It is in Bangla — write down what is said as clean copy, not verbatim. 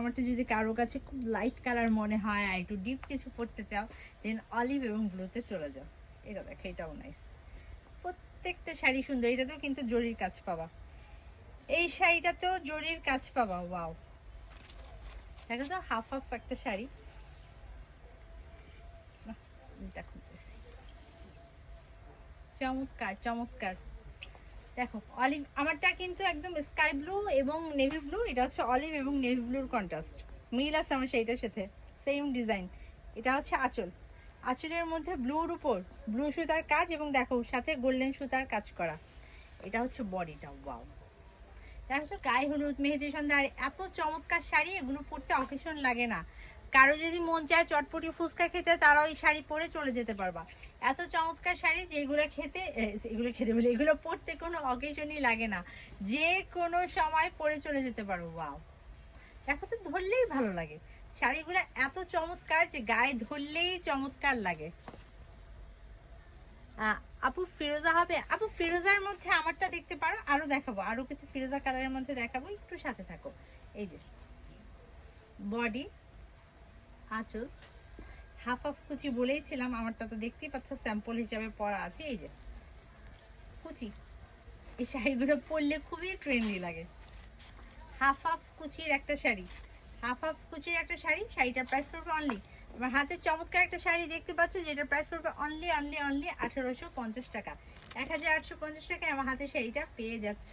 আমারটা যদি কারো কাছে খুব লাইট কালার মনে হয় আর একটু ডিপ কিছু পড়তে চাও, দেন অলিভ এবং ব্লুতে চলে যাও। এটা দেখো, এটাও নাইস। প্রত্যেকটা শাড়ি সুন্দর। এটাতেও কিন্তু জরির কাজ পাবা, এই শাড়িটাতেও জরির কাজ পাবা। ওয়াও, দেখো তো, হাফ হাফ একটা শাড়ি। চমৎকার চমৎকার। দেখো অলিভ, আমারটা কিন্তু একদম স্কাই ব্লু এবং নেভি ব্লু, এটা হচ্ছে অলিভ এবং নেভি ব্লুর কন্ট্রাস্ট, মিল আছে আমার সেইটার সাথে, সেম ডিজাইন। এটা হচ্ছে আঁচল, আঁচলের মধ্যে ব্লুর উপর ব্লু সুতার কাজ এবং দেখো সাথে গোল্ডেন সুতার কাজ করা। এটা হচ্ছে বডিটা। ওয়াও, দেখো তো, গায়ে হলুদ, মেহেদি সন্ধ্যা, আর এত চমৎকার শাড়ি। এগুলো পরতে অকেশন লাগে না। কারো যদি মন চায় চটপটি ফুচকা খেতে, তারাও এই শাড়ি পরে চলে যেতে পারবা। এত চমৎকার শাড়ি যে এগুলো খেতে বলে, এগুলো পরতে কোনো অকেশনই লাগে না, যে কোনো সময় পরে চলে যেতে পারো। ওয়াও, দেখো তো, ধরলেই ভালো লাগে। শাড়িগুলো এত চমৎকার যে গায়ে ধরলেই চমৎকার লাগে। আপু ফিরোজা হবে? আপু ফিরোজার মধ্যে আমারটা দেখতে পারো, আরো দেখাবো, আরো কিছু ফিরোজা কালারের মধ্যে দেখাবো, একটু সাথে থাকো। এই যে বডি, আঁচল, হাফ হাফ কুচি বলেইছিলাম, আমারটা তো দেখতেই পাচ্ছ স্যাম্পল হিসাবে পরা আছে। এই যে কুচি, এই শাড়িগুলো পরলে খুবই ট্রেন্ডি লাগে। হাফ হাফ কুচির একটা শাড়ি, হাফ হাফ কুচির একটা শাড়ি, শাড়িটার প্রাইস পড়বে অনলি, আমার হাতে চমৎকার একটা শাড়ি দেখতে পাচ্ছ যেটার প্রাইস পড়বে অনলি অনলি অনলি 1850 টাকা। 1850 টাকায় আমার হাতে শাড়িটা পেয়ে যাচ্ছ।